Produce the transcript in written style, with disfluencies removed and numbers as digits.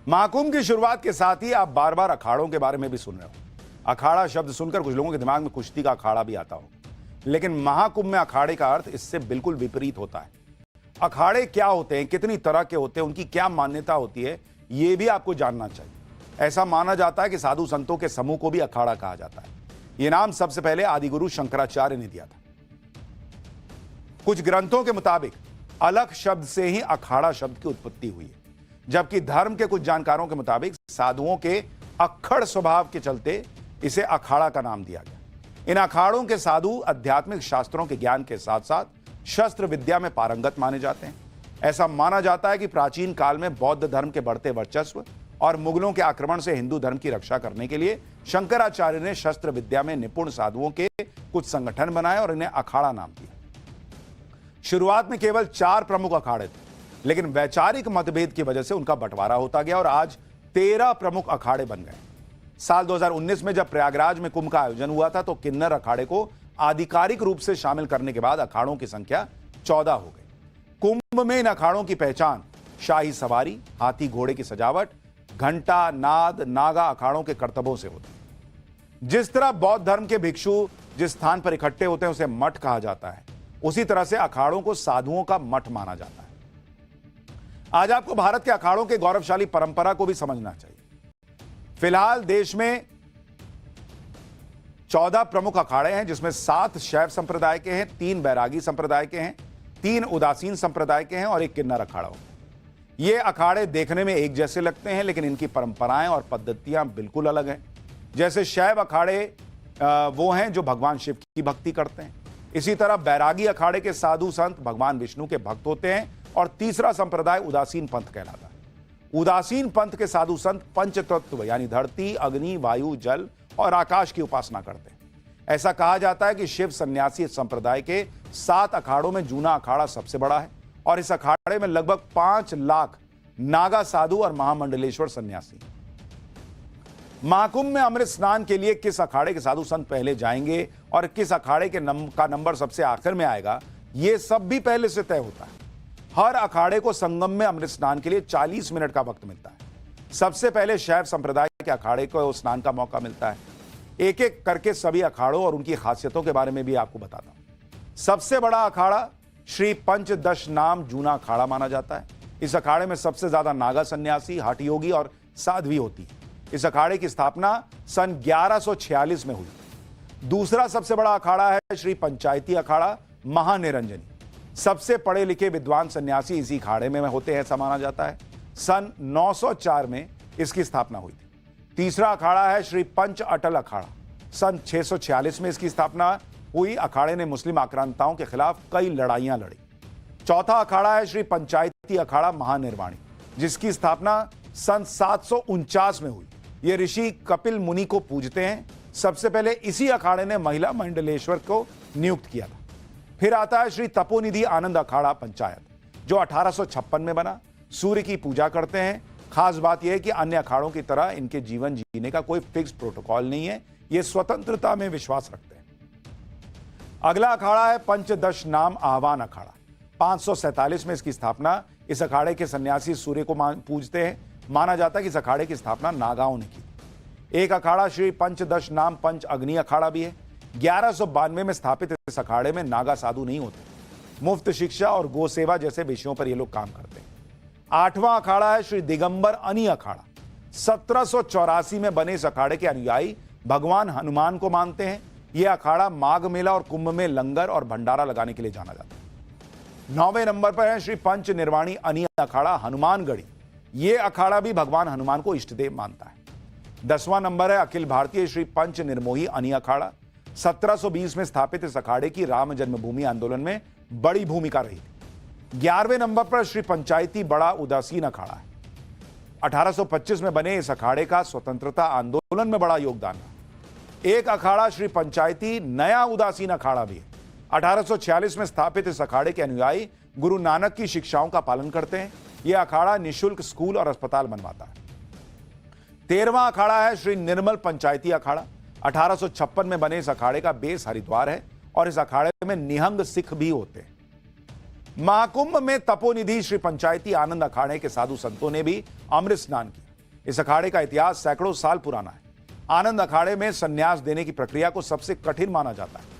महाकुंभ की शुरुआत के साथ ही आप बार बार अखाड़ों के बारे में भी सुन रहे हो। अखाड़ा शब्द सुनकर कुछ लोगों के दिमाग में कुश्ती का अखाड़ा भी आता हो, लेकिन महाकुंभ में अखाड़े का अर्थ इससे बिल्कुल विपरीत होता है। अखाड़े क्या होते हैं, कितनी तरह के होते हैं, उनकी क्या मान्यता होती है, यह भी आपको जानना चाहिए। ऐसा माना जाता है कि साधु संतों के समूह को भी अखाड़ा कहा जाता है। यह नाम सबसे पहले आदिगुरु शंकराचार्य ने दिया था। कुछ ग्रंथों के मुताबिक अलख शब्द से ही अखाड़ा शब्द की उत्पत्ति हुई है, जबकि धर्म के कुछ जानकारों के मुताबिक साधुओं के अक्खड़ स्वभाव के चलते इसे अखाड़ा का नाम दिया गया। इन अखाड़ों के साधु आध्यात्मिक शास्त्रों के ज्ञान के साथ साथ शस्त्र विद्या में पारंगत माने जाते हैं। ऐसा माना जाता है कि प्राचीन काल में बौद्ध धर्म के बढ़ते वर्चस्व और मुगलों के आक्रमण से हिंदू धर्म की रक्षा करने के लिए शंकराचार्य ने शस्त्र विद्या में निपुण साधुओं के कुछ संगठन बनाए और इन्हें अखाड़ा नाम दिया। शुरुआत में केवल 4 प्रमुख अखाड़े थे, लेकिन वैचारिक मतभेद की वजह से उनका बंटवारा होता गया और आज 13 प्रमुख अखाड़े बन गए। साल 2019 में जब प्रयागराज में कुंभ का आयोजन हुआ था तो किन्नर अखाड़े को आधिकारिक रूप से शामिल करने के बाद अखाड़ों की संख्या 14 हो गई। कुंभ में इन अखाड़ों की पहचान शाही सवारी, हाथी घोड़े की सजावट, घंटा, नाद, नागा अखाड़ों के कर्तव्यों से होती है। जिस तरह बौद्ध धर्म के भिक्षु जिस स्थान पर इकट्ठे होते हैं उसे मठ कहा जाता है, उसी तरह से अखाड़ों को साधुओं का मठ माना जाता है। आज आपको भारत के अखाड़ों के गौरवशाली परंपरा को भी समझना चाहिए। फिलहाल देश में 14 प्रमुख अखाड़े हैं, जिसमें 7 शैव संप्रदाय के हैं, 3 बैरागी संप्रदाय के हैं, 3 उदासीन संप्रदाय के हैं और 1 किन्नर अखाड़ा हो। ये अखाड़े देखने में एक जैसे लगते हैं, लेकिन इनकी परंपराएं और पद्धतियां बिल्कुल अलग हैं। जैसे शैव अखाड़े वो हैं जो भगवान शिव की भक्ति करते हैं। इसी तरह बैरागी अखाड़े के साधु संत भगवान विष्णु के भक्त होते हैं और तीसरा संप्रदाय उदासीन पंथ कहलाता है। उदासीन पंथ के साधु संत पंचतत्व यानी धरती, अग्नि, वायु, जल और आकाश की उपासना करते हैं। ऐसा कहा जाता है कि शिव सन्यासी संप्रदाय के 7 अखाड़ों में जूना अखाड़ा सबसे बड़ा है और इस अखाड़े में लगभग 5 लाख नागा साधु और महामंडलेश्वर सन्यासी। महाकुंभ में अमृत स्नान के लिए किस अखाड़े के साधु संत पहले जाएंगे और किस अखाड़े के का नंबर सबसे आखिर में आएगा, यह सब भी पहले से तय होता है। हर अखाड़े को संगम में अमृत स्नान के लिए 40 मिनट का वक्त मिलता है। सबसे पहले शैव संप्रदाय के अखाड़े को स्नान का मौका मिलता है। एक एक करके सभी अखाड़ों और उनकी खासियतों के बारे में भी आपको बताता हूं। सबसे बड़ा अखाड़ा श्री पंचदश नाम जूना अखाड़ा माना जाता है। इस अखाड़े में सबसे ज्यादा नागा सन्यासी, हठ योगी और साध्वी होती है। इस अखाड़े की स्थापना सन 1146 में हुई। दूसरा सबसे बड़ा अखाड़ा है श्री पंचायती अखाड़ा महानिरंजनी। सबसे पढ़े लिखे विद्वान सन्यासी इसी अखाड़े में होते हैं, ऐसा माना जाता है। सन 904 में इसकी स्थापना हुई थी। तीसरा अखाड़ा है श्री पंच अटल अखाड़ा। सन 646 में इसकी स्थापना हुई। अखाड़े ने मुस्लिम आक्रांताओं के खिलाफ कई लड़ाइयां लड़ी। चौथा अखाड़ा है श्री पंचायती अखाड़ा महानिर्वाणी, जिसकी स्थापना सन 749 में हुई। ये ऋषि कपिल मुनि को पूजते हैं। सबसे पहले इसी अखाड़े ने महिला मंडलेश्वर को नियुक्त किया था। फिर आता है श्री तपोनिधि आनंद अखाड़ा पंचायत, जो 1856 में बना। सूर्य की पूजा करते हैं। खास बात यह है कि अन्य अखाड़ों की तरह इनके जीवन जीने का कोई फिक्स प्रोटोकॉल नहीं है। ये स्वतंत्रता में विश्वास रखते हैं। अगला अखाड़ा है पंचदश नाम आह्वान अखाड़ा। 547 में इसकी स्थापना। इस अखाड़े के सन्यासी सूर्य को पूजते हैं। माना जाता है कि इस अखाड़े की स्थापना नागाओं ने की। एक अखाड़ा श्री पंचदश नाम पंच अग्नि अखाड़ा भी है। 1192 में स्थापित इस अखाड़े में नागा साधु नहीं होते। मुफ्त शिक्षा और गो सेवा जैसे विषयों पर ये लोग काम करते हैं। 8वां अखाड़ा है श्री दिगंबर अनि अखाड़ा। 1784 में बने इस अखाड़े के अनुयायी भगवान हनुमान को मानते हैं। यह अखाड़ा माघ मेला और कुंभ में लंगर और भंडारा लगाने के लिए जाना जाता है। 9वें नंबर पर है श्री पंच निर्वाणी अनि अखाड़ा हनुमानगढ़ी। यह अखाड़ा भी भगवान हनुमान को इष्टदेव मानता है। 10वां नंबर है अखिल भारतीय श्री पंच निर्मोही अनि अखाड़ा। 1720 में स्थापित इस अखाड़े की राम जन्मभूमि आंदोलन में बड़ी भूमिका रही थी। 11वें नंबर पर श्री पंचायती बड़ा उदासीन अखाड़ा है। 1825 में बने इस अखाड़े का स्वतंत्रता आंदोलन में बड़ा योगदान है। एक अखाड़ा श्री पंचायती नया उदासीन अखाड़ा भी है। 1846 में स्थापित इस अखाड़े के अनुयायी गुरु नानक की शिक्षाओं का पालन करते हैं। यह अखाड़ा निःशुल्क स्कूल और अस्पताल बनवाता है। 13वां अखाड़ा है श्री निर्मल पंचायती अखाड़ा। 1856 में बने इस अखाड़े का बेस हरिद्वार है और इस अखाड़े में निहंग सिख भी होते हैं। महाकुंभ में तपोनिधि श्री पंचायती आनंद अखाड़े के साधु संतों ने भी अमृत स्नान किया। इस अखाड़े का इतिहास सैकड़ों साल पुराना है। आनंद अखाड़े में संन्यास देने की प्रक्रिया को सबसे कठिन माना जाता है।